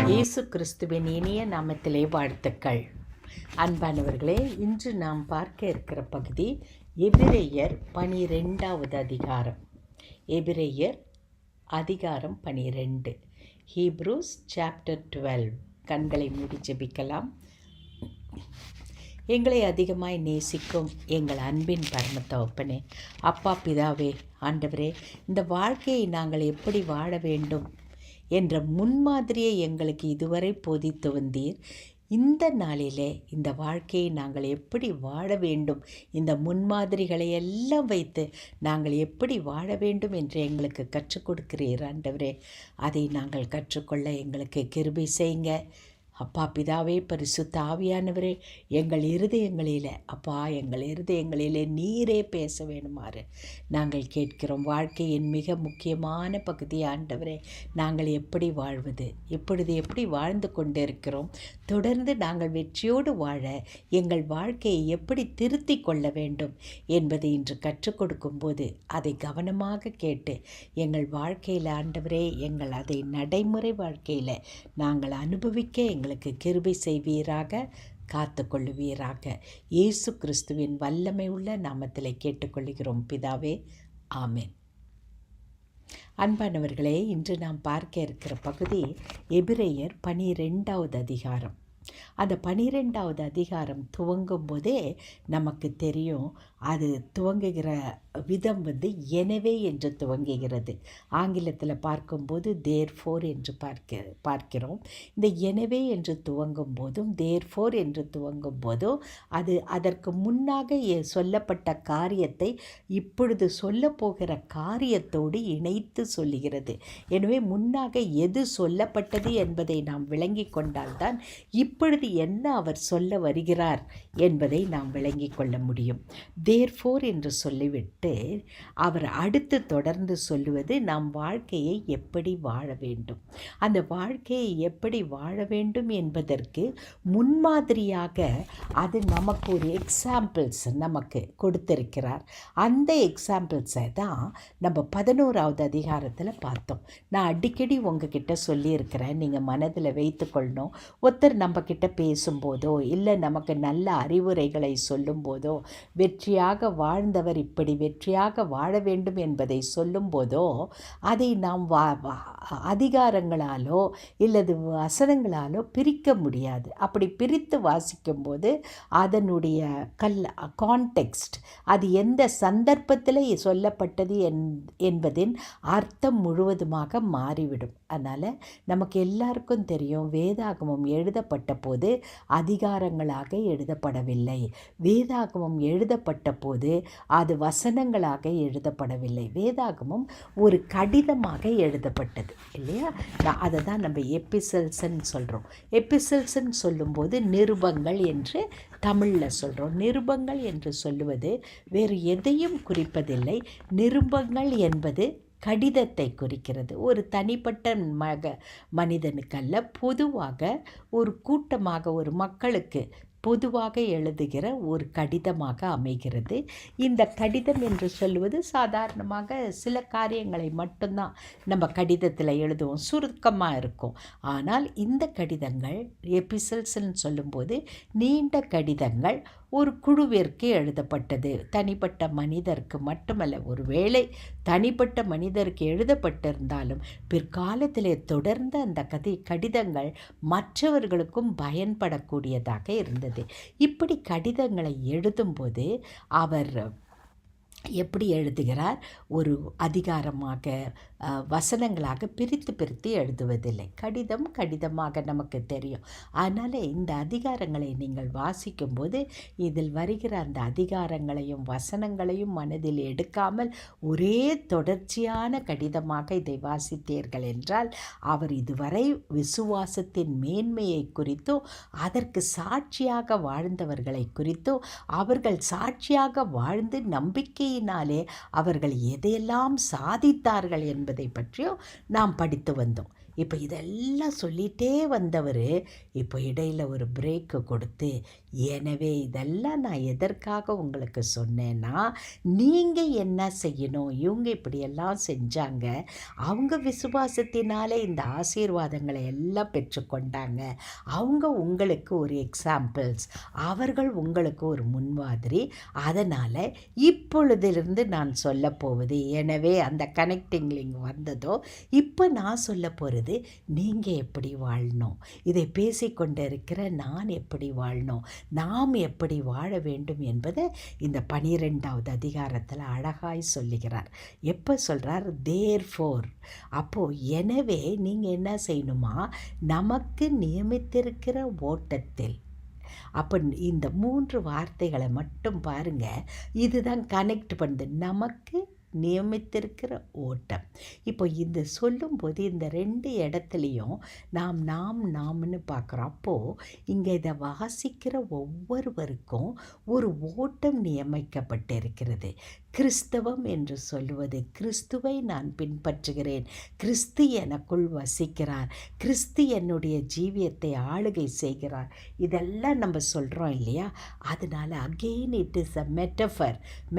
இயேசு கிறிஸ்துவின் இனிய நாமத்திலே வாழ்த்துக்கள். அன்பானவர்களே, இன்று நாம் பார்க்க இருக்கிற பகுதி எபிரெயர் 12வது அதிகாரம். எபிரெயர் அதிகாரம் 12, ஹீப்ரூஸ் சாப்டர் 12. கண்களை மூடி ஜெபிக்கலாம். எங்களை அதிகமாய் நேசிக்கும் எங்கள் அன்பின் பரம தகப்பனே, அப்பா பிதாவே, ஆண்டவரே, இந்த வாழ்க்கையை நாங்கள் எப்படி வாழ வேண்டும் என்ற முன்மாதிரியை எங்களுக்கு இதுவரை போதித்து வந்தீர். இந்த நாளிலே இந்த வாழ்க்கையை நாங்கள் எப்படி வாழ வேண்டும், இந்த முன்மாதிரிகளை எல்லாம் வைத்து நாங்கள் எப்படி வாழ வேண்டும் என்று எங்களுக்கு கற்றுக் கொடுக்கிறீர் ஆண்டவரே. அதை நாங்கள் கற்றுக்கொள்ள எங்களுக்கு கிருபை செய்யுங்க. அப்பா பிதாவே, பரிசுத்த ஆவியானவரே, எங்கள் இருதயங்களில் அப்பா, எங்கள் இருதயங்களிலே நீரே பேச வேணுமாறு நாங்கள் கேட்கிறோம். வாழ்க்கையின் மிக முக்கியமான பகுதி ஆண்டவரே, நாங்கள் எப்படி வாழ்வது, இப்பொழுது எப்படி வாழ்ந்து கொண்டிருக்கிறோம், தொடர்ந்து நாங்கள் வெற்றியோடு வாழ எங்கள் வாழ்க்கையை எப்படி திருத்தி கொள்ள வேண்டும் என்பதை இன்று கற்றுக் கொடுக்கும்போது அதை கவனமாக கேட்டு எங்கள் வாழ்க்கையில் ஆண்டவரே, எங்கள் அதை நடைமுறை வாழ்க்கையில் நாங்கள் அனுபவிக்க எங்களுக்கு கிருபை செய்வீராக, காத்து கொள்ளுவீராக. இயேசு கிறிஸ்துவின் வல்லமை உள்ள நாமத்திலே கேட்டுக்கொள்கிறோம் பிதாவே, ஆமென். அன்பானவர்களே, இன்று நாம் பார்க்க இருக்கிற பகுதி எபிரெயர் 12வது அதிகாரம். அந்த 12வது அதிகாரம் துவங்கும் போதே நமக்கு தெரியும், அது துவங்குகிற விதம் எனவே என்று துவங்குகிறது. ஆங்கிலத்தில் பார்க்கும்போது தேர்ஃபோர் என்று பார்க்கிறோம். இந்த எனவே என்று துவங்கும் போதும் தேர்ஃபோர் என்று துவங்கும் போதும் அது அதற்கு முன்னாக சொல்லப்பட்ட காரியத்தை இப்பொழுது சொல்லப்போகிற காரியத்தோடு இணைத்து சொல்லுகிறது. எனவே முன்னாக எது சொல்லப்பட்டது என்பதை நாம் விளங்கி கொண்டால்தான் இப்பொழுது என்ன அவர் சொல்ல வருகிறார் என்பதை நாம் விளங்கி கொள்ள முடியும். தேர்ஃபோர் என்று சொல்லிவிட்டு அவர் அடுத்து தொடர்ந்து சொல்லுவது நாம் வாழ்க்கையை எப்படி வாழ வேண்டும். அந்த வாழ்க்கையை எப்படி வாழ வேண்டும் என்பதற்கு முன்மாதிரியாக அது நமக்கு ஒரு எக்ஸாம்பிள்ஸ் நமக்கு கொடுத்திருக்கிறார். அந்த எக்ஸாம்பிள்ஸை தான் நம்ம 11வது அதிகாரத்தில் பார்த்தோம். நான் அடிக்கடி உங்ககிட்ட சொல்லியிருக்கிறேன், நீங்கள் மனதில் வைத்துக்கொள்ளணும். ஒருத்தர் நம்மக்கிட்ட பேசும்போதோ இல்லை நமக்கு நல்ல அறிவுரைகளை சொல்லும்போதோ, வெற்றியாக வாழ்ந்தவர் இப்படி வெற்றியாக வாழ வேண்டும் என்பதை சொல்லும்போதோ அதை நாம் அதிகாரங்களாலோ இல்லது வசனங்களாலோ பிரிக்க முடியாது. அப்படி பிரித்து வாசிக்கும்போது அதனுடைய கான்டெக்ஸ்ட், அது எந்த சந்தர்ப்பத்தில் சொல்லப்பட்டது என்பதின் அர்த்தம் முழுவதுமாக மாறிவிடும். அதனால் நமக்கு எல்லாருக்கும் தெரியும், வேதாகமம் எழுதப்பட்ட போது அதிகாரங்களாக எழுதப்படவில்லை. வேதாகமம் எழுதப்பட்ட போது அது வசனங்களாக எழுதப்படவில்லை. வேதாகமம் ஒரு கடிதமாக எழுதப்பட்டது இல்லையா? அதை தான் நம்ம எபிசல்ஸ்ன்னு சொல்கிறோம். எபிசல்ஸ்ன்னு சொல்லும்போது நிருபங்கள் என்று தமிழில் சொல்கிறோம். நிருபங்கள் என்று சொல்லுவது வேறு எதையும் குறிப்பதில்லை. நிருபங்கள் என்பது கடிதத்தை குறிக்கிறது. ஒரு தனிப்பட்ட மனிதனுக்கல்ல, பொதுவாக ஒரு கூட்டமாக ஒரு மக்களுக்கு பொதுவாக எழுதுகிற ஒரு கடிதமாக அமைகிறது. இந்த கடிதம் என்று சொல்லுவது சாதாரணமாக சில காரியங்களை மட்டும்தான் நம்ம கடிதத்தில் எழுதுவோம், சுருக்கமாக இருக்கும். ஆனால் இந்த கடிதங்கள் எபிசல்ஸ்ன்னு சொல்லும்போது நீண்ட கடிதங்கள் ஒரு குழுவிற்கு எழுதப்பட்டது. தனிப்பட்ட மனிதருக்கு மட்டுமல்ல, ஒருவேளை தனிப்பட்ட மனிதருக்கு எழுதப்பட்டிருந்தாலும் பிற்காலத்திலே தொடர்ந்து அந்த கடிதங்கள் மற்றவர்களுக்கும் பயன்படக்கூடியதாக இருந்தது. இப்படி கடிதங்களை எழுதும்போது அவர் எப்படி எழுதுகிறார்? ஒரு அதிகாரமாக வசனங்களாக பிரித்து எழுதுவதில்லை. கடிதமாக நமக்கு தெரியும். அதனால் இந்த அதிகாரங்களை நீங்கள் வாசிக்கும்போது இதில் வருகிற அந்த அதிகாரங்களையும் வசனங்களையும் மனதில் எடுக்காமல் ஒரே தொடர்ச்சியான கடிதமாக இதை வாசித்தீர்கள் என்றால் அவர் இதுவரை விசுவாசத்தின் மேன்மையை குறித்தோ அதற்கு சாட்சியாக வாழ்ந்தவர்களை குறித்தோ அவர்கள் சாட்சியாக வாழ்ந்து நம்பிக்கையினாலே அவர்கள் எதையெல்லாம் சாதித்தார்கள் என்பதை பற்றியும் நாம் படித்து வந்தோம். இப்போ இதெல்லாம் சொல்லிகிட்டே வந்தவர் இப்போ இடையில் ஒரு பிரேக்கு கொடுத்து எனவே இதெல்லாம் நான் எதற்காக உங்களுக்கு சொன்னேன்னா, நீங்கள் என்ன செய்யணும், இவங்க இப்படியெல்லாம் செஞ்சாங்க, அவங்க விசுவாசத்தினாலே இந்த ஆசீர்வாதங்களை எல்லாம் பெற்றுக்கொண்டாங்க, அவங்க உங்களுக்கு ஒரு எக்ஸாம்பிள்ஸ், அவர்கள் உங்களுக்கு ஒரு முன்மாதிரி. அதனால் இப்பொழுதிலிருந்து நான் சொல்ல போவது, எனவே அந்த கனெக்டிங் லிங்க் வந்ததோ, இப்போ நான் சொல்ல போகிறது நீங்கள் எப்படி வாழணும், இதை பேசிக்கொண்டு இருக்கிற நான் எப்படி வாழணும், நாம் எப்படி வாழ வேண்டும் என்பதை இந்த 12வது அதிகாரத்தில் அழகாய் சொல்லுகிறார். எப்போ சொல்கிறார்? தேர்ஃபோர். அப்போது எனவே நீங்கள் என்ன செய்யணுமா, நமக்கு நியமித்திருக்கிற ஓட்டத்தில். அப்போ இந்த 3 வார்த்தைகளை மட்டும் பாருங்கள், இதுதான் கனெக்ட் பண்ணுது, நமக்கு நியமித்திருக்கிற ஓட்டம். இப்போ இந்த சொல்லும்போது இந்த 2 இடத்துலையும் நாம்னு பார்க்குறோம். அப்போது இங்கே இதை வாசிக்கிற ஒவ்வொருவருக்கும் ஒரு ஓட்டம் நியமிக்கப்பட்டிருக்கிறது. கிறிஸ்தவம் என்று சொல்லுவது, கிறிஸ்துவை நான் பின்பற்றுகிறேன், கிறிஸ்து எனக்குள் வசிக்கிறார், கிறிஸ்து என்னுடைய ஜீவியத்தை ஆளுகை செய்கிறார், இதெல்லாம் நம்ம சொல்கிறோம் இல்லையா? அதனால் அகெயின் இட் இஸ் அ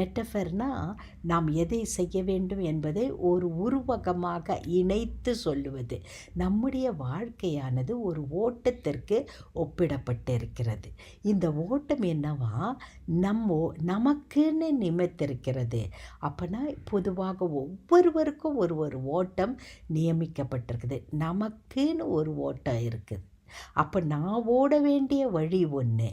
மெட்டஃபர்னால் நாம் எதை செய்ய வேண்டும் என்பதை ஒரு உருவகமாக இணைத்து சொல்லுவது. நம்முடைய வாழ்க்கையானது ஒரு ஓட்டத்திற்கு ஒப்பிடப்பட்டிருக்கிறது. இந்த ஓட்டம் என்னவா, நமக்குன்னு நியமித்திருக்கிறது. அப்போனா பொதுவாக ஒவ்வொருவருக்கும் ஒரு ஓட்டம் நியமிக்கப்பட்டிருக்குது, நமக்குன்னு ஒரு ஓட்டம் இருக்குது. அப்போ நான் ஓட வேண்டிய வழி ஒன்று,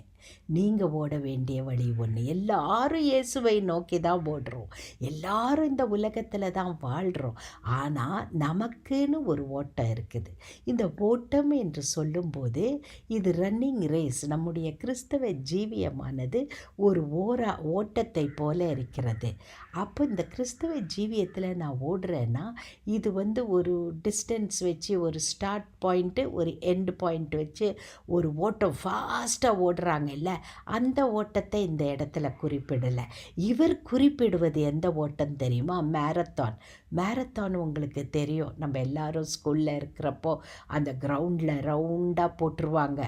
நீங்கள் ஓட வேண்டிய வழி ஒன்று. எல்லாரும் இயேசுவை நோக்கி தான் ஓடுறோம், எல்லாரும் இந்த உலகத்தில் தான் வாழ்கிறோம். ஆனால் நமக்குன்னு ஒரு ஓட்டம் இருக்குது. இந்த ஓட்டம் என்று சொல்லும்போது இது ரன்னிங் ரேஸ். நம்முடைய கிறிஸ்தவ ஜீவியமானது ஒரு ஓட்டத்தை போல இருக்கிறது. அப்போ இந்த கிறிஸ்தவ ஜீவியத்தில் நான் ஓடுறேன்னா இது ஒரு டிஸ்டன்ஸ் வச்சு, ஒரு ஸ்டார்ட் பாயிண்ட்டு, ஒரு எண்ட் பாயிண்ட் வச்சு ஒரு ஓட்டம் ஃபாஸ்ட்டாக ஓடுறாங்க இல்லை, அந்த ஓட்டத்தை இந்த இடத்துல குறிப்பிடலை. இவர் குறிப்பிடுவது எந்த ஓட்டம் தெரியுமா? மேரத்தான் உங்களுக்கு தெரியும். நம்ம எல்லாரும் ஸ்கூலில் இருக்கிறப்போ அந்த கிரவுண்டில் ரவுண்டாக போட்டுருவாங்க,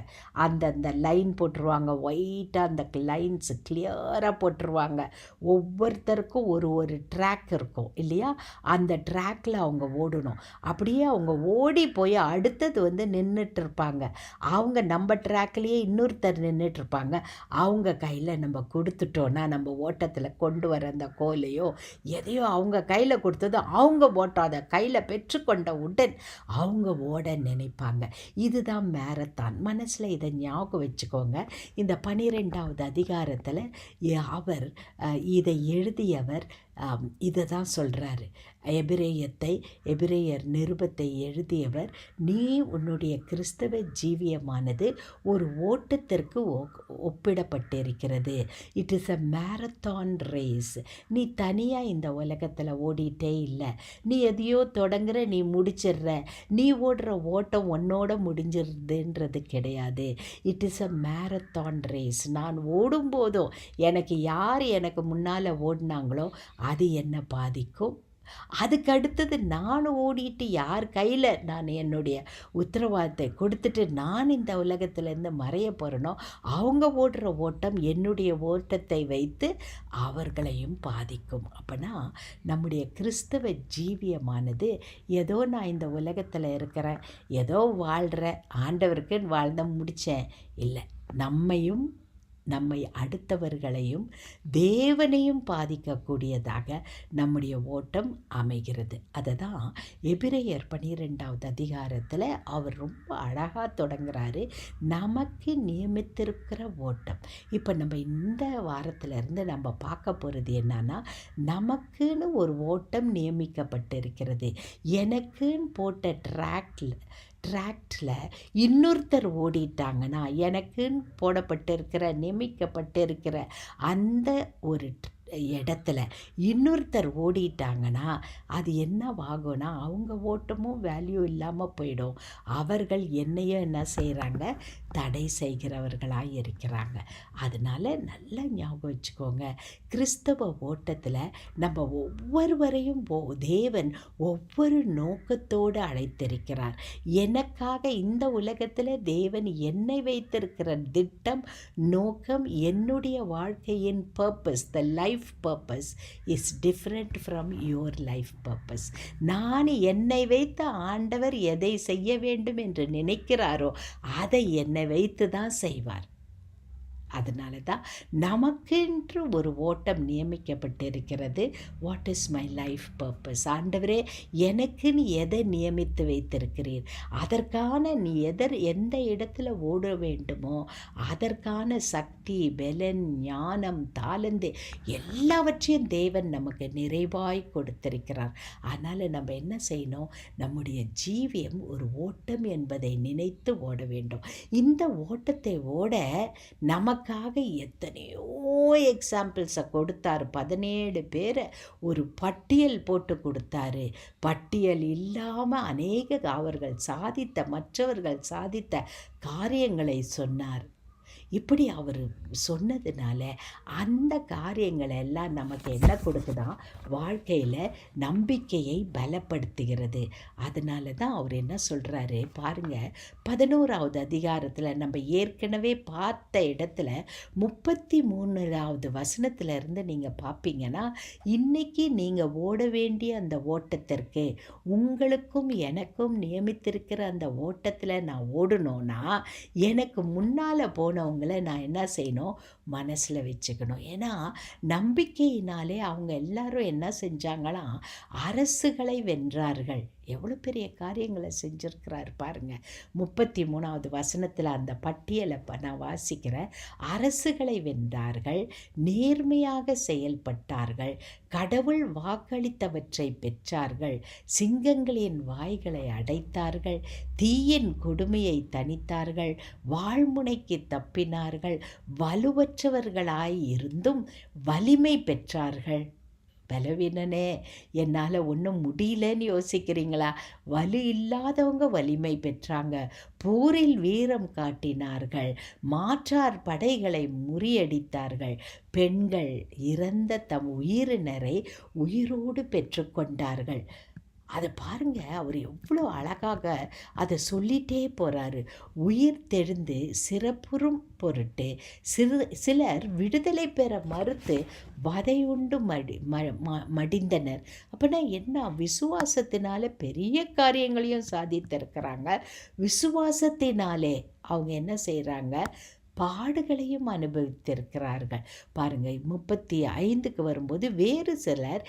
அந்த லைன் போட்டுருவாங்க, ஒயிட்டாக அந்த லைன்ஸ் கிளியராக போட்டுருவாங்க. ஒவ்வொருத்தருக்கும் ஒரு ட்ராக் இருக்கும் இல்லையா? அந்த ட்ராக்கில் அவங்க ஓடணும். அப்படியே அவங்க ஓடி போய் அடுத்தது நின்றுட்டு இருப்பாங்க. அவங்க நம்ம ட்ராக்லேயே இன்னொருத்தர் நின்றுட்டுருப்பாங்க. அவங்க கையில் நம்ம கொடுத்துட்டோன்னா, நம்ம ஓட்டத்தில் கொண்டு வர அந்த கோலையோ எதையோ அவங்க கையில் கொடுத்ததோ அவங்க ஓட்டம் அதை கையில் பெற்றுக்கொண்ட உடன் அவங்க ஓட நினைப்பாங்க. இதுதான் மேரத்தான். மனசில் இதை ஞாபகம் வச்சுக்கோங்க. இந்த 12வது அதிகாரத்தில் அவர் இதை எழுதியவர் இதை தான் சொல்கிறாரு. எபிரேயர் நிருபத்தை எழுதியவர், நீ உன்னுடைய கிறிஸ்தவ ஜீவியமானது ஒரு ஓட்டத்திற்கு ஒப்பிடப்பட்டிருக்கிறது. It is a marathon race. நீ தனியாக இந்த உலகத்தில் ஓடிட்டே இல்லை, நீ எதையோ தொடங்குற, நீ முடிச்சிடுற, நீ ஓடுற ஓட்டம் உன்னோட முடிஞ்சிருதுன்றது கிடையாது. It is a marathon race. நான் ஓடும்போதும் எனக்கு முன்னால் ஓடினாங்களோ அது என்ன பாதிக்கும். அதுக்கு அடுத்தது நான் ஓடிட்டு யார் கையில் நான் என்னுடைய உத்தரவாதத்தை கொடுத்துட்டு நான் இந்த உலகத்திலேருந்து மறைய போகிறேனோ அவங்க ஓடுற ஓட்டம் என்னுடைய ஓட்டத்தை வைத்து அவர்களையும் பாதிக்கும். அப்போனா நம்முடைய கிறிஸ்தவ ஜீவியமானது ஏதோ நான் இந்த உலகத்தில் இருக்கிறேன், ஏதோ வாழ்கிறேன், ஆண்டவருக்குன்னு வாழ்ந்த முடித்தேன் இல்லை, நம்மை அடுத்தவர்களையும் தேவனையும் பாதிக்கக்கூடியதாக நம்முடைய ஓட்டம் அமைகிறது. அதை தான் எபிரேயர் 12வது அதிகாரத்தில் அவர் ரொம்ப அழகாக தொடங்குறாரு. நமக்கு நியமித்திருக்கிற ஓட்டம். இப்போ நம்ம இந்த வாரத்திலிருந்து நம்ம பார்க்க போகிறது என்னன்னா, நமக்குன்னு ஒரு ஓட்டம் நியமிக்கப்பட்டிருக்கிறது. எனக்குன்னு போட்ட ட்ராக்டில் இன்னொருத்தர் ஓடிட்டாங்கன்னா, எனக்குன்னு போடப்பட்டிருக்கிற நியமிக்கப்பட்டிருக்கிற அந்த ஒரு இடத்துல இன்னொருத்தர் ஓடிட்டாங்கன்னா அது என்னவாகும்னா அவங்க ஓட்டமும் வேல்யூ இல்லாமல் போயிடும். அவர்கள் என்னையும் என்ன செய்கிறாங்க, தடை செய்கிறவர்களாக இருக்கிறாங்க. அதனால் நல்லா ஞாபகம் வச்சுக்கோங்க, கிறிஸ்தவ ஓட்டத்தில் நம்ம ஒவ்வொருவரையும் தேவன் ஒவ்வொரு நோக்கத்தோடு அழைத்திருக்கிறார். எனக்காக இந்த உலகத்தில் தேவன் என்னை வைத்திருக்கிற திட்டம், நோக்கம், என்னுடைய வாழ்க்கையின் purpose, the life purpose is different from your life purpose. நான் என்னை வைத்த ஆண்டவர் எதை செய்ய வேண்டும் என்று நினைக்கிறாரோ அதை என்னை வைத்து தான் செய்வார். அதனால தான் நமக்கென்று ஒரு ஓட்டம் நியமிக்கப்பட்டிருக்கிறது. What is my life purpose? ஆண்டவரே, எனக்கு நீ எதை நியமித்து வைத்திருக்கிறீர், அதற்கான நீ எந்த இடத்துல ஓட வேண்டுமோ அதற்கான சக்தி, பலன், ஞானம், தாளந்து எல்லாவற்றையும் தேவன் நமக்கு நிறைவாய் கொடுத்திருக்கிறார். அதனால் நம்ம என்ன செய்யணும், நம்முடைய ஜீவியம் ஒரு ஓட்டம் என்பதை நினைத்து ஓட வேண்டும். இந்த ஓட்டத்தை ஓட நமக்காக எத்தனையோ எக்ஸாம்பிள்ஸை கொடுத்தாரு. 17 பேரை ஒரு பட்டியல் போட்டு கொடுத்தாரு. பட்டியல் இல்லாமல் அநேக மற்றவர்கள் சாதித்த காரியங்களை சொன்னார். இப்படி அவர் சொன்னதுனால அந்த காரியங்கள் எல்லாம் நமக்கு என்ன கொடுக்குதான், வாழ்க்கையில் நம்பிக்கையை பலப்படுத்துகிறது. அதனால தான் அவர் என்ன சொல்கிறாரு பாருங்கள், 11வது அதிகாரத்தில் நம்ம ஏற்கனவே பார்த்த இடத்துல 33வது வசனத்திலிருந்து நீங்கள் பார்ப்பீங்கன்னா, இன்றைக்கி நீங்கள் ஓட வேண்டிய அந்த ஓட்டத்திற்கு, உங்களுக்கும் எனக்கும் நியமித்திருக்கிற அந்த ஓட்டத்தில் நான் ஓடணும்னா எனக்கு முன்னால் போனவங்க நான் என்ன செய்யணும், மனசில் வச்சுக்கணும். ஏன்னா நம்பிக்கையினாலே அவங்க எல்லாரும் என்ன செஞ்சாங்களாம், அரசுகளை வென்றார்கள். எவ்வளோ பெரிய காரியங்களை செஞ்சுருக்கிறார் பாருங்கள். 33வது வசனத்தில் அந்த பட்டியலை நான் வாசிக்கிறேன். அரசுகளை வென்றார்கள், நேர்மையாக செயல்பட்டார்கள், கடவுள் வாக்களித்தவற்றை பெற்றார்கள், சிங்கங்களின் வாய்களை அடைத்தார்கள், தீயின் கொடுமையை தணித்தார்கள், வாழ்முனைக்கு தப்பினார்கள், வலுவற்றவர்களாய் இருந்தும் வலிமை பெற்றார்கள். பலவீனனே, என்னால் ஒன்றும் முடியலன்னு யோசிக்கிறீங்களா? வலு இல்லாதவங்க வலிமை பெற்றாங்க, போரில் வீரம் காட்டினார்கள், மாற்றார் படைகளை முறியடித்தார்கள், பெண்கள் இறந்த தம் உயிரினரை உயிரோடு பெற்றுக்கொண்டார்கள். அதை பாருங்கள், அவர் எவ்வளோ அழகாக அதை சொல்லிகிட்டே போகிறாரு. உயிர் தெழுந்து சிறப்புறும் பொருட்டு சிலர் விடுதலை பெற மறுத்து வதையுண்டு மடிந்தனர். அப்படின்னா என்ன, விசுவாசத்தினால பெரிய காரியங்களையும் சாதித்திருக்கிறாங்க. விசுவாசத்தினாலே அவங்க என்ன செய்கிறாங்க, பாடுகளையும் அனுபவித்திருக்கிறார்கள். பாருங்கள், 35க்கு வரும்போது, வேறு சிலர்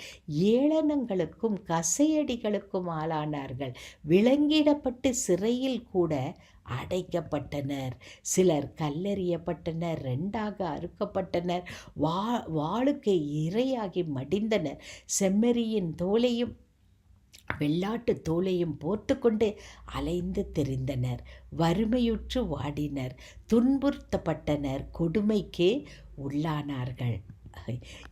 ஏளனங்களுக்கும் கசையடிகளுக்கும் ஆளானார்கள், விலங்கிடப்பட்டு சிறையில் கூட அடைக்கப்பட்டனர், சிலர் கல்லெறியப்பட்டனர், 2ஆக அறுக்கப்பட்டனர், வாளுக்கு இரையாகி மடிந்தனர், செம்மறியின் தோலையும் வெள்ளாட்டு தோலையும் போர்த்து கொண்டு அலைந்து திரிந்தனர், வறுமையுற்று வாடினர், துன்புறுத்தப்பட்டனர், கொடுமைக்கு உள்ளானார்கள்.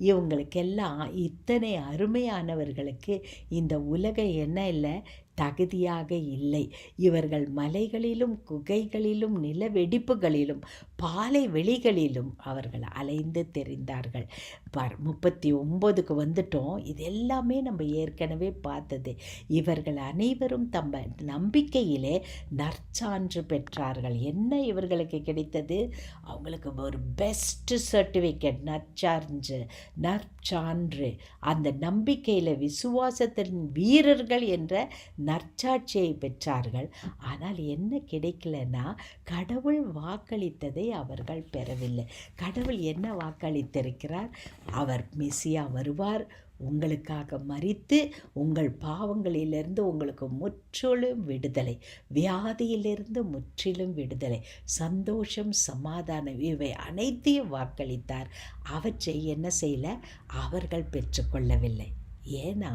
இவங்களுக்கெல்லாம், இத்தனை அருமையானவர்களுக்கு இந்த உலகம் என்ன இல்லை, தகுதியாக இல்லை. இவர்கள் மலைகளிலும் குகைகளிலும் நிலவெடிப்புகளிலும் பாலை வெளிகளிலும் அவர்கள் அலைந்து தெரிந்தார்கள். 39க்கு வந்துட்டோம். இது எல்லாமே நம்ம ஏற்கனவே பார்த்தது. இவர்கள் அனைவரும் தம்ம நம்பிக்கையிலே நற்சான்று பெற்றார்கள். என்ன இவர்களுக்கு கிடைத்தது? அவங்களுக்கு ஒரு பெஸ்ட் சர்டிஃபிகேட், நற்சான்று. அந்த நம்பிக்கையில் விசுவாசத்தின் வீரர்கள் என்ற நற்சாட்சியை பெற்றார்கள். ஆனால் என்ன கிடைக்கலன்னா, கடவுள் வாக்களித்ததை அவர்கள் பெறவில்லை. கடவுள் என்ன வாக்களித்திருக்கிறார்? அவர் மெசியா வருவார், உங்களுக்காக மரித்து உங்கள் பாவங்களிலிருந்து உங்களுக்கு முற்றிலும் விடுதலை, வியாதியிலிருந்து முற்றிலும் விடுதலை, சந்தோஷம், சமாதானம், இவை அனைத்தையும் வாக்களித்தார். அவற்றை என்ன செய்யல, அவர்கள் பெற்றுக்கொள்ளவில்லை. ஏன்னா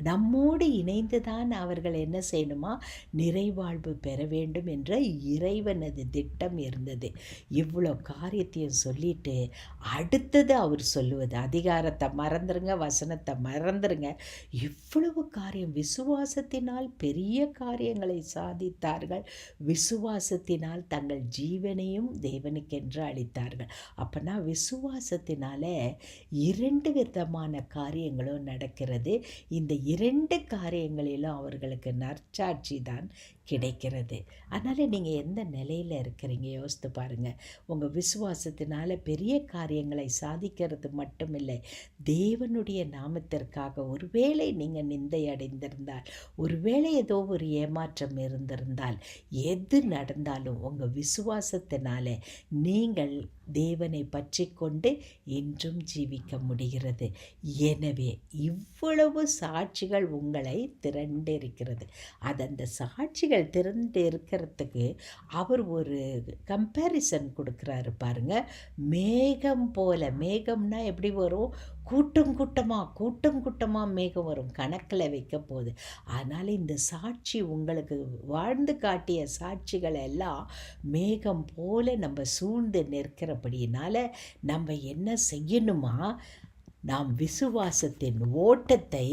நம்மோடு இணைந்து தான் அவர்கள் என்ன செய்யணுமா, நிறைவாழ்வு பெற வேண்டும் என்ற இறைவனது திட்டம் இருந்தது. இவ்வளோ காரியத்தையும் சொல்லிட்டு அடுத்தது அவர் சொல்லுவது, அதிகாரத்தை மறந்துருங்க, வசனத்தை மறந்துருங்க, இவ்வளவு காரியம் விசுவாசத்தினால் பெரிய காரியங்களை சாதித்தார்கள். விசுவாசத்தினால் தங்கள் ஜீவனையும் தேவனுக்கென்று அளித்தார்கள். அப்போனா விசுவாசத்தினால 2 விதமான காரியங்களும் நடக்கிறது. இந்த 2 காரியங்களிலும் அவர்களுக்கு நற்சாட்சி தான் கிடைக்கிறது. அதனால் நீங்கள் எந்த நிலையில் இருக்கிறீங்க யோசித்து பாருங்கள். உங்கள் விசுவாசத்தினால பெரிய காரியங்களை சாதிக்கிறது மட்டுமில்லை, தேவனுடைய நாமத்திற்காக ஒருவேளை நீங்கள் நிந்தை அடைந்திருந்தால், ஒருவேளை ஏதோ ஒரு ஏமாற்றம் இருந்திருந்தால், எது நடந்தாலும் உங்கள் விசுவாசத்தினால நீங்கள் தேவனை பற்றி கொண்டு இன்றும் ஜீவிக்க முடிகிறது. எனவே இவ்வளவு சாட்சிகள் உங்களை திரண்டு இருக்கிறது. அந்த சாட்சிகள் திரண்டு இருக்கிறதுக்கு அவர் ஒரு கம்பேரிசன் கொடுக்குறாரு பாருங்க. மேகம் போல, மேகம்னா எப்படி வரும், கூட்டம் கூட்டமாக மேகம் வரும், கணக்கில் வைக்க போகுது. அதனால் இந்த சாட்சி உங்களுக்கு வாழ்ந்து காட்டிய சாட்சிகள் எல்லாம் மேகம் போல நம்ம சூழ்ந்து நிற்கிறபடியினால நம்ம என்ன செய்யணுமா, நாம் விசுவாசத்தின் ஓட்டத்தை,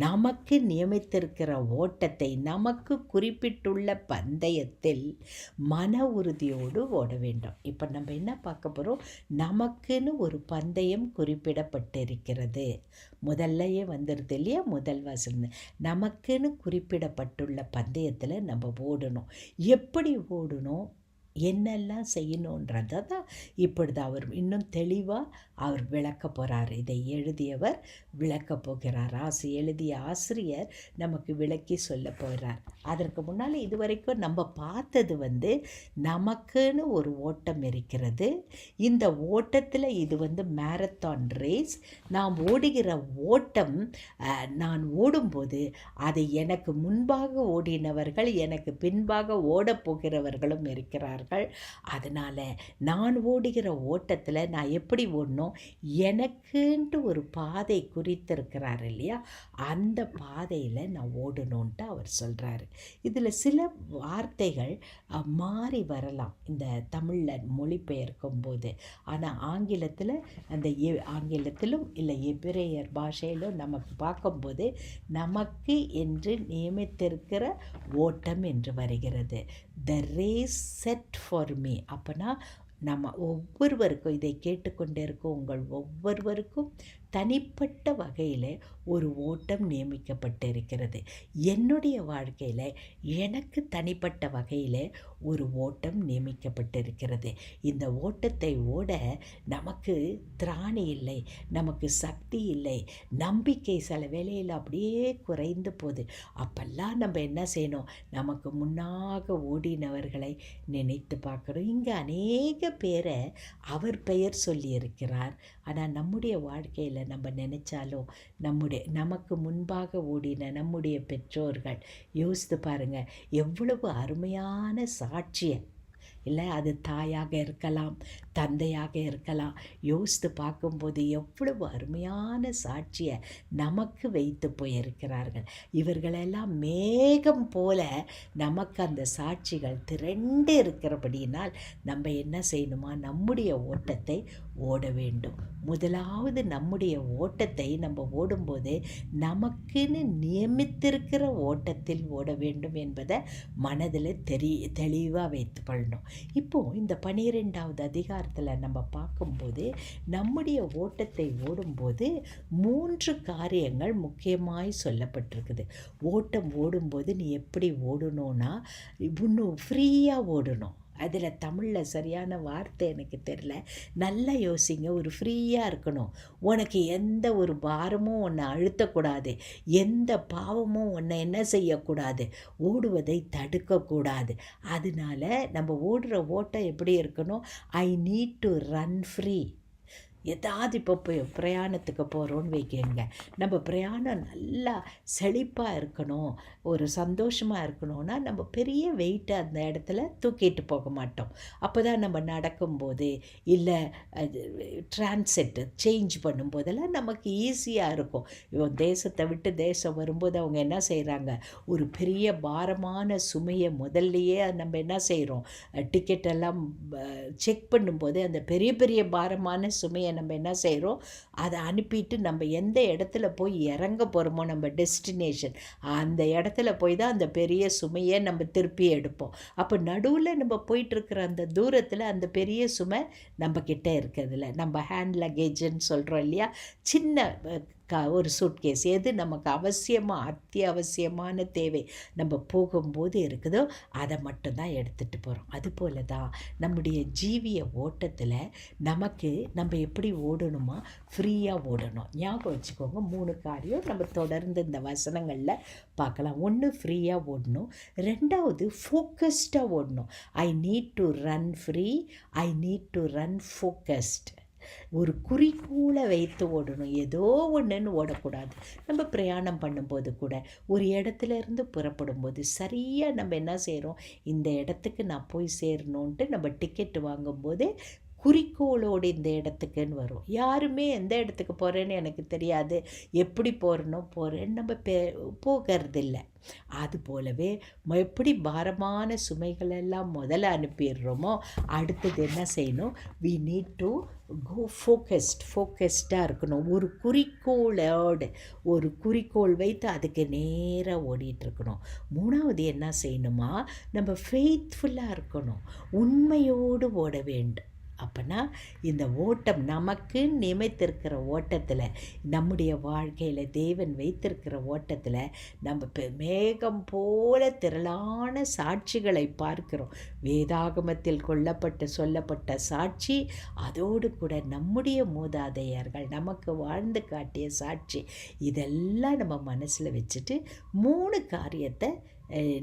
நமக்கு நியமித்திருக்கிற ஓட்டத்தை, நமக்கு குறிப்பிட்டுள்ள பந்தயத்தில் மன உறுதியோடு ஓட வேண்டும். இப்போ நம்ம என்ன பார்க்க போகிறோம், நமக்குன்னு ஒரு பந்தயம் குறிப்பிடப்பட்டிருக்கிறது. முதல்லையே வந்துடுது இல்லையா, முதல் வசனம், நமக்குன்னு குறிப்பிடப்பட்டுள்ள பந்தயத்தில் நம்ம ஓடணும். எப்படி ஓடணும், என்னெல்லாம் செய்யணுன்றதை தான் இப்பொழுது அவர் இன்னும் தெளிவாக அவர் விளக்க போகிறார். இதை எழுதியவர் விளக்க போகிறார். எழுதிய ஆசிரியர் நமக்கு விளக்கி சொல்ல போகிறார். அதற்கு முன்னால் இதுவரைக்கும் நம்ம பார்த்தது நமக்குன்னு ஒரு ஓட்டம் இருக்கிறது. இந்த ஓட்டத்தில் இது மேரத்தான் ரேஸ். நாம் ஓடுகிற ஓட்டம், நான் ஓடும்போது அதை எனக்கு முன்பாக ஓடினவர்கள், எனக்கு பின்பாக ஓடப்போகிறவர்களும் இருக்கிறார்கள். அதனால் நான் ஓடுகிற ஓட்டத்தில் நான் எப்படி ஓடணும், எனக்குன்ட்டு ஒரு பாதை குறித்திருக்கிறார் இல்லையா, அந்த பாதையில் நான் ஓடணுன்ட்டு அவர் சொல்கிறாரு. இதில் சில வார்த்தைகள் மாறி வரலாம் இந்த தமிழில் மொழிபெயர்க்கும் போது. ஆனால் ஆங்கிலத்தில் ஆங்கிலத்திலும் இல்லை எபிரேயர் பாஷையிலும் நமக்கு பார்க்கும்போது நமக்கு என்று நியமித்திருக்கிற ஓட்டம் என்று வருகிறது. த ரேஸ் செட் ஃபார் மீ. அப்போனா நம்ம ஒவ்வொருவருக்கும், இதை கேட்டுக்கொண்டே இருக்கும் உங்கள் ஒவ்வொருவருக்கும் தனிப்பட்ட வகையில் ஒரு ஓட்டம் நியமிக்கப்பட்டிருக்கிறது. என்னுடைய வாழ்க்கையில் எனக்கு தனிப்பட்ட வகையில் ஒரு ஓட்டம் நியமிக்கப்பட்டிருக்கிறது. இந்த ஓட்டத்தை ஓட நமக்கு திராணி இல்லை, நமக்கு சக்தி இல்லை, நம்பிக்கை சில வேளையில் அப்படியே குறைந்து போகுது. அப்பெல்லாம் நம்ம என்ன செய்யணும், நமக்கு முன்னாக ஓடினவர்களை நினைத்து பார்க்கணும். இங்கே அநேக பேரை அவர் பெயர் சொல்லியிருக்கிறார். ஆனால் நம்முடைய வாழ்க்கையில் நம்ம நினைச்சாலும் நமக்கு முன்பாக ஓடின நம்முடைய பெற்றோர்கள், யோசித்து பாருங்கள், எவ்வளவு அருமையான சாட்சியை இல்லை, அது தாயாக இருக்கலாம், தந்தையாக இருக்கலாம். யோசித்து பார்க்கும்போது எவ்வளவு அருமையான சாட்சியை நமக்கு வைத்து போயிருக்கிறார்கள். இவர்களெல்லாம் மேகம் போல நமக்கு அந்த சாட்சிகள் திரண்டு இருக்கிறபடியினால் நம்ம என்ன செய்யணுமா, நம்முடைய ஓட்டத்தை ஓட வேண்டும். முதலாவது நம்முடைய ஓட்டத்தை நம்ம ஓடும்போது நமக்குன்னு நியமித்திருக்கிற ஓட்டத்தில் ஓட வேண்டும் என்பதை மனதில் தெளிவாக வைத்து கொள்ளணும். இப்போது இந்த 12வது அதிகாரத்தில் நம்ம பார்க்கும்போது நம்முடைய ஓட்டத்தை ஓடும்போது 3 காரியங்கள் முக்கியமாய் சொல்லப்பட்டிருக்குது. ஓட்டம் ஓடும்போது நீ எப்படி ஓடணும்னா, இன்னும் ஃப்ரீயாக ஓடணும். அதில் தமிழில் சரியான வார்த்தை எனக்கு தெரில, நல்லா யோசிங்க. ஒரு ஃப்ரீயாக இருக்கணும். உனக்கு எந்த ஒரு பாரமும் உன்னை அழுத்தக்கூடாது, எந்த பாவமும் உன்னை என்ன செய்யக்கூடாது, ஓடுவதை தடுக்கக்கூடாது. அதனால நம்ம ஓடுற ஓட்டம் எப்படி இருக்கணும், I need to run free. ஏதாவது இப்போ பிரயாணத்துக்கு போகிறோன்னு வைக்கங்க, நம்ம பிரயாணம் நல்லா செழிப்பாக இருக்கணும், ஒரு சந்தோஷமாக இருக்கணும்னா நம்ம பெரிய வெயிட்டை அந்த இடத்துல தூக்கிட்டு போக மாட்டோம். அப்போ தான் நம்ம நடக்கும்போது இல்லை டிரான்சிட் சேஞ்ச் பண்ணும்போதெல்லாம் நமக்கு ஈஸியாக இருக்கும். இப்போ தேசத்தை விட்டு தேசம் வரும்போது அவங்க என்ன செய்கிறாங்க, ஒரு பெரிய பாரமான சுமையை முதல்லையே நம்ம என்ன செய்கிறோம், டிக்கெட்டெல்லாம் செக் பண்ணும்போது அந்த பெரிய பெரிய பாரமான சுமையை நம்ம என்ன செய்கிறோம், அதை அனுப்பிட்டு நம்ம எந்த இடத்துல போய் இறங்க போகிறோமோ நம்ம டெஸ்டினேஷன், அந்த இடத்துல போய் தான் அந்த பெரிய சுமையை நம்ம திருப்பி எடுப்போம். அப்போ நடுவில் நம்ம போயிட்டுருக்கிற அந்த தூரத்தில் அந்த பெரிய சுமை நம்மக்கிட்ட இருக்கிறதில்ல. நம்ம ஹேண்ட் லக்கேஜுன்னு சொல்கிறோம் இல்லையா, சின்ன ஒரு சூட்கேஸ் எது நமக்கு அத்தியாவசியமான தேவை நம்ம போகும்போது இருக்குதோ அதை மட்டும்தான் எடுத்துகிட்டு போகிறோம். அதுபோல தான் நம்முடைய ஜீவிய ஓட்டத்தில் நமக்கு நம்ம எப்படி ஓடணுமா, ஃப்ரீயாக ஓடணும். ஞாபகம் வச்சுக்கோங்க, 3 காரியம் நம்ம தொடர்ந்து இந்த வசனங்களில் பார்க்கலாம். 1, ஃப்ரீயாக ஓடணும். 2வது ஃபோக்கஸ்டாக ஓடணும். I need to run free, I need to run focused. ஒரு குறிக்கோளை வைத்து ஓடணும், ஏதோ ஒன்றுன்னு ஓடக்கூடாது. நம்ம பிரயாணம் பண்ணும்போது கூட ஒரு இடத்துல இருந்து புறப்படும்போது சரியாக நம்ம என்ன செய்கிறோம், இந்த இடத்துக்கு நான் போய் சேரணுன்ட்டு நம்ம டிக்கெட்டு வாங்கும்போது குறிக்கோளோடு இந்த இடத்துக்குன்னு வரும். யாருமே எந்த இடத்துக்கு போகிறேன்னு எனக்கு தெரியாது, எப்படி போகிறேன்னு நம்ம போகிறதில்ல. அது போலவே எப்படி பாரமான சுமைகளெல்லாம் முதல்ல அனுப்பிடுறோமோ, அடுத்தது என்ன செய்யணும், வி நீட் டு கோ ஃபோக்கஸ்டாக இருக்கணும். ஒரு குறிக்கோள் வைத்து அதுக்கு நேராக ஓடிட்டுருக்கணும். 3வது என்ன செய்யணுமா, நம்ம ஃபெய்த்ஃபுல்லாக இருக்கணும், உண்மையோடு ஓட வேண்டும். அப்போனா இந்த ஓட்டம் நமக்கு நியமித்திருக்கிற ஓட்டத்தில், நம்முடைய வாழ்க்கையில் தேவன் வைத்திருக்கிற ஓட்டத்தில் நம்ம மேகம் போல திரளான சாட்சிகளை பார்க்கிறோம். வேதாகமத்தில் சொல்லப்பட்ட சாட்சி, அதோடு கூட நம்முடைய மூதாதையர்கள் நமக்கு வாழ்ந்து காட்டிய சாட்சி, இதெல்லாம் நம்ம மனசில் வச்சுட்டு 3 காரியத்தை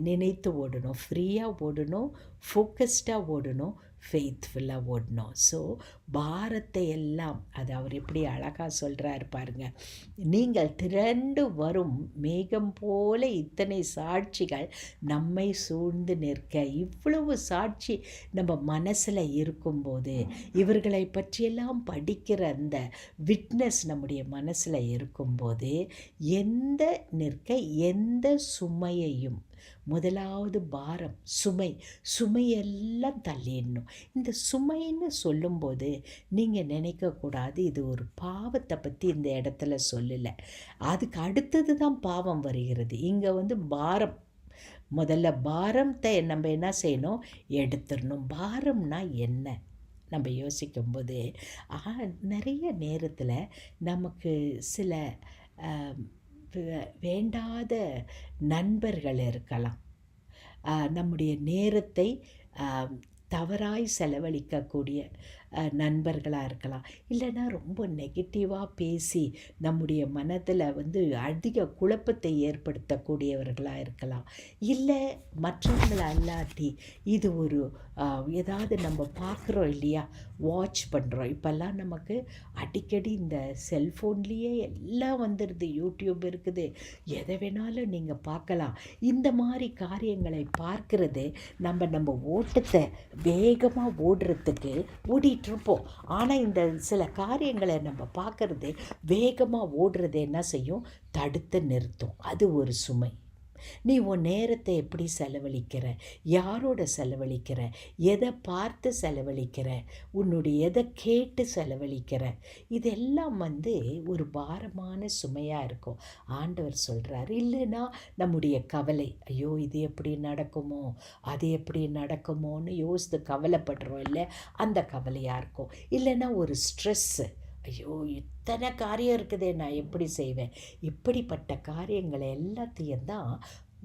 நினைத்து ஓடணும். ஃப்ரீயாக ஓடணும், ஃபோக்கஸ்டாக ஓடணும், ஃபெய்த்ஃபுல்லாக ஓடணும். ஸோ பாரத்தை எல்லாம், அது அவர் எப்படி அழகாக சொல்கிறாரு பாருங்க, நீங்கள் திரண்டு வரும் மேகம் போல இத்தனை சாட்சிகள் நம்மை சூழ்ந்து நிற்க. இவ்வளவு சாட்சி நம்ம மனசில் இருக்கும்போது, இவர்களை பற்றியெல்லாம் படிக்கிற அந்த விட்னஸ் நம்முடைய மனசில் இருக்கும்போது, எந்த சுமையையும், முதலாவது பாரம், சுமையெல்லாம் தள்ளிடணும். இந்த சுமைன்னு சொல்லும்போது நீங்கள் நினைக்கக்கூடாது இது ஒரு பாவத்தை பற்றி இந்த இடத்துல சொல்லலை. அதுக்கு அடுத்தது தான் பாவம் வருகிறது. இங்கே பாரம், முதல்ல பாரத்தை நம்ம என்ன செய்யணும், எடுத்துடணும். பாரம்னா என்ன நம்ம யோசிக்கும்போது, நிறைய நேரத்தில் நமக்கு சில வேண்டாத நண்பர்கள் இருக்கலாம், நம்முடைய நேரத்தை தவறாய் செலவழிக்கக்கூடிய நண்பர்களாக இருக்கலாம், இல்லைன்னா ரொம்ப நெகட்டிவாக பேசி நம்முடைய மனதில் அதிக குழப்பத்தை ஏற்படுத்தக்கூடியவர்களாக இருக்கலாம். இல்லை மற்றவங்களை அல்லாட்டி இது ஒரு ஏதாவது நம்ம பார்க்குறோம் இல்லையா, வாட்ச் பண்ணுறோம். இப்போல்லாம் நமக்கு அடிக்கடி இந்த செல்ஃபோன்லேயே எல்லாம் வந்துடுது, யூடியூப் இருக்குது, எதை வேணாலும் நீங்கள் பார்க்கலாம். இந்த மாதிரி காரியங்களை பார்க்கறது நம்ம ஓட்டத்தை வேகமாக ஓடுறதுக்கு ஓடிட்டுருப்போம். ஆனால் இந்த சில காரியங்களை நம்ம பார்க்குறது, வேகமாக ஓடுறது என்ன செய்யும், தடுத்து நிறுத்தும். அது ஒரு சுமை. நீ உன் நேரத்தை எப்படி செலவழிக்கிற, யாரோட செலவழிக்கிற, எதை பார்த்து செலவழிக்கிற, உன்னுடைய எதை கேட்டு செலவழிக்கிற, இதெல்லாம் ஒரு பாரமான சுமையாக இருக்கும். ஆண்டவர் சொல்கிறார், இல்லைன்னா நம்முடைய கவலை, ஐயோ இது எப்படி நடக்குமோ, அது எப்படி நடக்குமோன்னு யோசித்து கவலைப்படுறோம் இல்லை, அந்த கவலையாக இருக்கும். இல்லைன்னா ஒரு ஸ்ட்ரெஸ்ஸு, ஐயோ இத்தனை காரியம் இருக்குதே, நான் எப்படி செய்வேன், இப்படிப்பட்ட காரியங்களை எல்லாத்தையும் தான்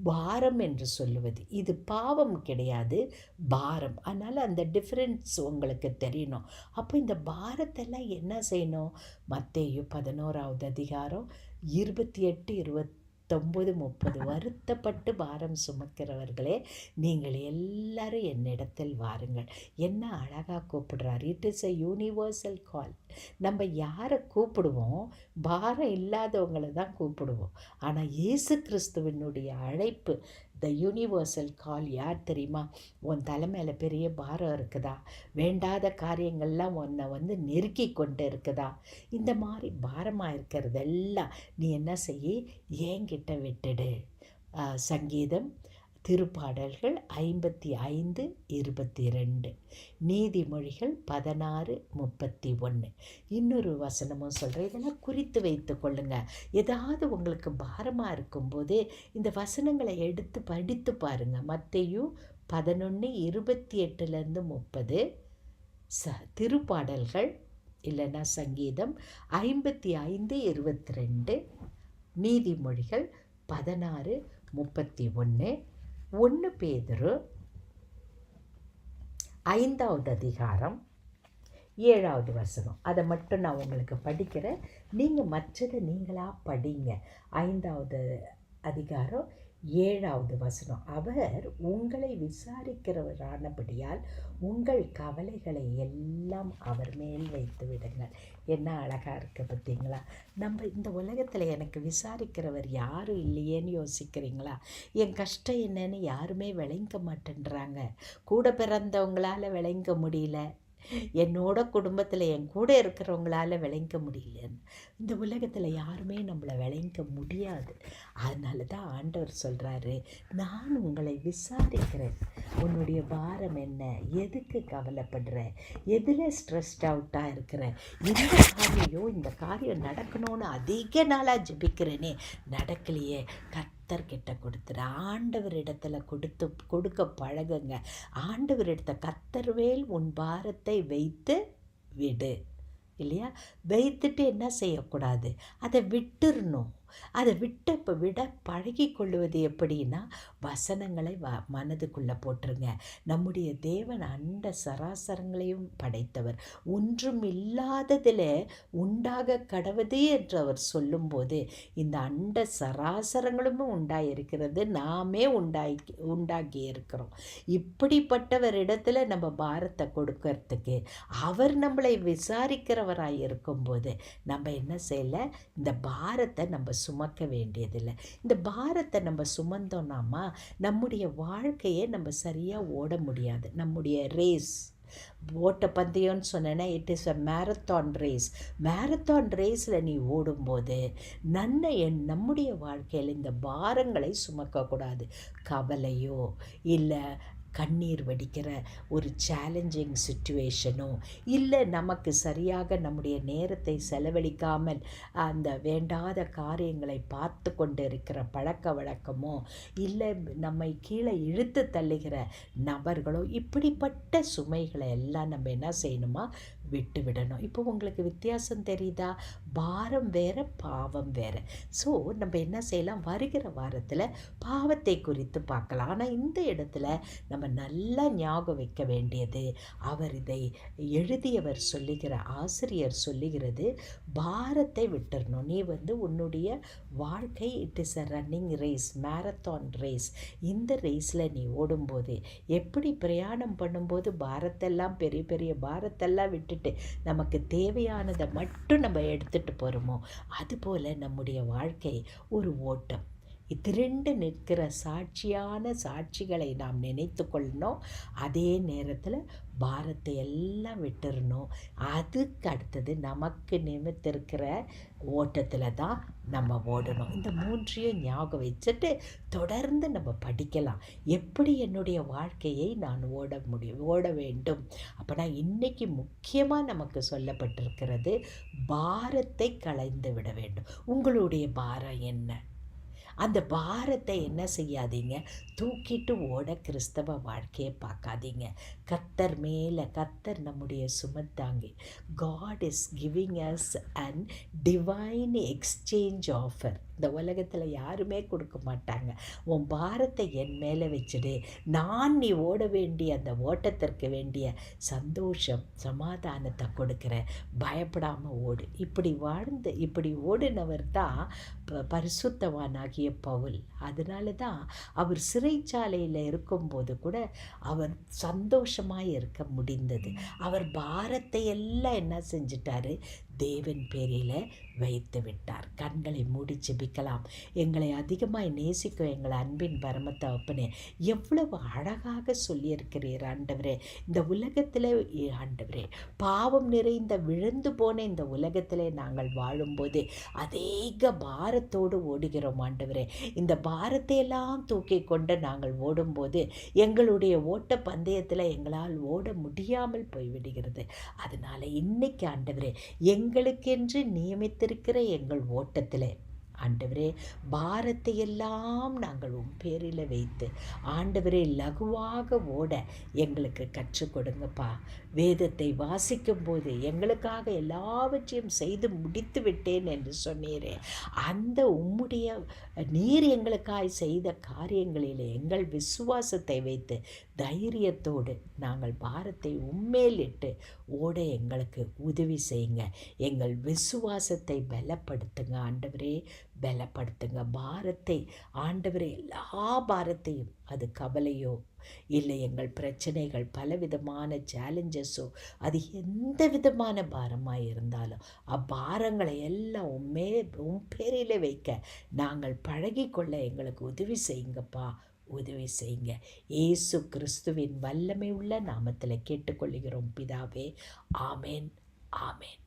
பாரம் என்று சொல்லுவது. இது பாவம் கிடையாது, பாரம். அதனால் அந்த டிஃப்ரென்ஸ் உங்களுக்கு தெரியணும். அப்போ இந்த பாரத்தெல்லாம் என்ன செய்யணும், மத்தேயு 11வது அதிகாரம் 28, 29-30 வருத்தப்பட்டு பாரம் சுமக்கிறவர்களே, நீங்கள் எல்லாரும் என்னிடத்தில் வாருங்கள். என்ன அழகாக கூப்பிடுறார். இட் இஸ் எ யூனிவர்சல் கால். நம்ம யாரை கூப்பிடுவோம்? பாரம் இல்லாதவங்களை தான் கூப்பிடுவோம். ஆனால் இயேசு கிறிஸ்துவினுடைய அழைப்பு, த யூனிவர்சல் கால் யார் தெரியுமா? உன் தலைமையில் பெரிய பாரம் இருக்குதா? வேண்டாத காரியங்கள்லாம் உன்னை நெருக்கி கொண்டு இருக்குதா? இந்த மாதிரி பாரமாக இருக்கிறதெல்லாம் நீ என்ன செய்ய? என்கிட்ட விட்டுடு. சங்கீதம், திருப்பாடல்கள் 55:22, நீதிமொழிகள் 16:31. இன்னொரு வசனமும் சொல்கிறேன். இதெல்லாம் குறித்து வைத்து கொள்ளுங்க. ஏதாவது உங்களுக்கு பாரமாக இருக்கும்போது இந்த வசனங்களை எடுத்து படித்து பாருங்கள். மத்தேயு 11:28-30, திருப்பாடல்கள் இல்லைன்னா சங்கீதம் 55:22, நீதிமொழிகள் 16:31, 1 பேதுரு 5வது அதிகாரம் 7வது வசனம். அதை மட்டும் நான் உங்களுக்கு படிக்கிறேன். நீங்கள் மற்றதை நீங்களாக படிங்க. 5வது அதிகாரம் 7வது வசனம். அவர் உங்களை விசாரிக்கிறவரானபடியால் உங்கள் கவலைகளை எல்லாம் அவர் மேல் வைத்து விடுங்கள். என்ன அழகாக இருக்குது பார்த்தீங்களா? நம்ம இந்த உலகத்தில் எனக்கு விசாரிக்கிறவர் யாரும் இல்லையேன்னு யோசிக்கிறீங்களா? என் கஷ்டம் என்னன்னு யாருமே விளங்க மாட்டேன்றாங்க. கூட பிறந்தவங்களால் விளங்க முடியல. என்னோட குடும்பத்தில் என் கூட இருக்கிறவங்களால விளங்க முடியலன்னு. இந்த உலகத்தில் யாருமே நம்மளை விளங்க முடியாது. அதனால தான் ஆண்டவர் சொல்கிறாரு, நான் உங்களை விசாரிக்கிறேன். உன்னுடைய பாரம் என்ன? எதுக்கு கவலைப்படுற? எதில் ஸ்ட்ரெஸ்ட் அவுட்டாக இருக்கிற? இந்த காரியம் நடக்கணும்னு அதிக நாளாக ஜெபிக்கிறேனே, நடக்கலையே. கர்த்தர்கிட்ட கொடுத்துரு. ஆண்டவரிடத்தில் கொடுக்க பழகுங்க. ஆண்டவரிடத்தை கர்த்தர்வேல் உன் பாரத்தை வைத்து விடு. இல்லையா? வைத்துட்டு என்ன செய்யக்கூடாது? அதை விட்டுறணும். அதை விட பழகி கொள்வது எப்படின்னா, வசனங்களை மனதுக்குள்ளே போட்டுருங்க. நம்முடைய தேவன் அண்ட சராசரங்களையும் படைத்தவர். ஒன்றும் இல்லாததில் உண்டாக கடவுது என்று அவர் சொல்லும்போது, இந்த அண்ட சராசரங்களும் உண்டாயிருக்கிறது, நாமே உண்டாக்கி இருக்கிறோம். இப்படிப்பட்டவரிடத்துல நம்ம பாரத்தை கொடுக்கறதுக்கு அவர் நம்மளை விசாரிக்கிறவராக இருக்கும்போது நம்ம என்ன செய்யலை? இந்த பாரத்தை நம்ம சுமக்க வேண்டியதில்லை. இந்த பாரத்தை நம்ம சுமந்தோம்னாமா நம்முடைய வாழ்க்கையை நம்ம சரியாக ஓட முடியாது. நம்முடைய ரேஸ், ஓட்டப்பந்தயம்னு சொன்னேன்னா, it is a marathon race. Marathon ரேஸில் நீ ஓடும்போது நம்முடைய வாழ்க்கையில் இந்த பாரங்களை சுமக்கக்கூடாது. கவலையோ இல்லை கண்ணீர் வடிக்கிற ஒரு சேலஞ்சிங் சுச்சுவேஷனோ, இல்லை நமக்கு சரியாக நம்முடைய நேரத்தை செலவழிக்காமல் அந்த வேண்டாத காரியங்களை பார்த்து கொண்டு இருக்கிற பழக்க வழக்கமோ, இல்லை நம்மை கீழே இழுத்து தள்ளுகிற நபர்களோ, இப்படிப்பட்ட சுமைகளை எல்லாம் நம்ம என்ன செய்யணுமா? விட்டு விடணும். இப்போ உங்களுக்கு வித்தியாசம் தெரியுதா? பாரம் வேறு, பாவம் வேறு. ஸோ நம்ம என்ன செய்யலாம்? வருகிற வாரத்தில் பாவத்தை குறித்து பார்க்கலாம். ஆனால் இந்த இடத்துல நம்ம நல்லா ஞாபகம் வைக்க வேண்டியது, அவர் இதை எழுதியவர் சொல்லுகிற ஆசிரியர் சொல்லுகிறது, பாரத்தை விட்டுறணும். நீ உன்னுடைய வாழ்க்கை it is a running race, marathon race. இந்த ரேஸில் நீ ஓடும்போது, எப்படி பிரயாணம் பண்ணும்போது பாரத்தெல்லாம் பெரிய பெரிய பாரத்தெல்லாம் விட்டுட்டு நமக்கு தேவையானதை மட்டும் நம்ம எடுத்துகிட்டு போகிறோமோ, அதுபோல் நம்முடைய வாழ்க்கை ஒரு ஓட்டம். திரண்டு நிற்கிற சாட்சிகளை நாம் நினைத்து கொள்ளணும். அதே நேரத்தில் பாரத்தை எல்லாம் விட்டுறணும். அதுக்கு அடுத்தது நமக்கு நிமித்திருக்கிற ஓட்டத்தில் தான் நம்ம ஓடணும். இந்த 3ஐயும் ஞாபகம் வச்சுட்டு தொடர்ந்து நம்ம படிக்கலாம். எப்படி என்னுடைய வாழ்க்கையை நான் ஓட வேண்டும். அப்போனா இன்றைக்கி முக்கியமாக நமக்கு சொல்லப்பட்டிருக்கிறது, பாரத்தை களைந்து விட வேண்டும். உங்களுடைய பாரம் என்ன? அந்த பாரத்தை என்ன செய்யாதீங்க? தூக்கிட்டு ஓட கிறிஸ்தவ வாழ்க்கையை பார்க்காதீங்க. கர்த்தர் நம்முடைய சுமத்தாங்கி. God is giving us an divine exchange offer. இந்த உலகத்தில் யாருமே கொடுக்க மாட்டாங்க. உன் பாரத்தை என் மேலே வச்சுடு, நான் நீ ஓட வேண்டிய அந்த ஓட்டத்திற்கு வேண்டிய சந்தோஷம் சமாதானத்தை கொடுக்குறேன், பயப்படாமல் ஓடு. இப்படி ஓடினவர் தான் பரிசுத்தவானாகிய பவுல். அதனால தான் அவர் சிறைச்சாலையில் இருக்கும்போது கூட அவர் சந்தோஷமாக இருக்க முடிந்தது. அவர் பாரத்தை எல்லாம் என்ன செஞ்சிட்டாரு? தேவன் பேரில் வைத்து விட்டார். கண்களை மூடி ஜெபிக்கலாம். எங்களை அதிகமாய் நேசிக்கும் எங்கள் அன்பின் பரமத்தகப்பனே, எவ்வளவு அழகாக சொல்லியிருக்கிறீர் ஆண்டவரே. இந்த உலகத்தில் ஆண்டவரே, பாவம் நிறைந்த விழுந்து போன இந்த உலகத்திலே நாங்கள் வாழும்போது அதிக பாரத்தோடு ஓடுகிறோம் ஆண்டவரே. இந்த பாரத்தை எல்லாம் தூக்கி கொண்டு நாங்கள் ஓடும்போது எங்களுடைய ஓட்ட பந்தயத்தில் எங்களால் ஓட முடியாமல் போய்விடுகிறது. அதனால் இன்னைக்கு ஆண்டவரே, எங்களுக்கென்று நியமித்திருக்கிற எங்கள் ஓட்டத்தில் ஆண்டவரே, பாரத்தை எல்லாம் நாங்கள் உன் பேரில் வைத்து ஆண்டவரே லகுவாக ஓட எங்களுக்கு கற்றுக் கொடுங்கப்பா. வேதத்தை வாசிக்கும் போது எங்களுக்காக எல்லாவற்றையும் செய்து முடித்து விட்டேன் என்று சொன்னீரே, அந்த உம்முடைய நீர் எங்களுக்காய் செய்த காரியங்களில் எங்கள் விசுவாசத்தை வைத்து தைரியத்தோடு நாங்கள் பாரத்தை உம்மேலிட்டு ஓட எங்களுக்கு உதவி செய்யுங்க. எங்கள் விசுவாசத்தை பலப்படுத்துங்க ஆண்டவரே, பலப்படுத்துங்க. பாரத்தை ஆண்டவரே, எல்லா பாரத்தையும், அது கவலையோ இல்லை எங்கள் பிரச்சனைகள் பலவிதமான சேலஞ்சஸோ, அது எந்த விதமான பாரமாக இருந்தாலும் அப்பாரங்களை எல்லாம் உன் பேரில் வைக்க நாங்கள் பழகிக்கொள்ள எங்களுக்கு உதவி செய்யுங்கப்பா, உதவி செய்யுங்க. இயேசு கிறிஸ்துவின் வல்லமை உள்ள நாமத்தில் கேட்டுக்கொள்கிறோம் பிதாவே. ஆமேன், ஆமேன்.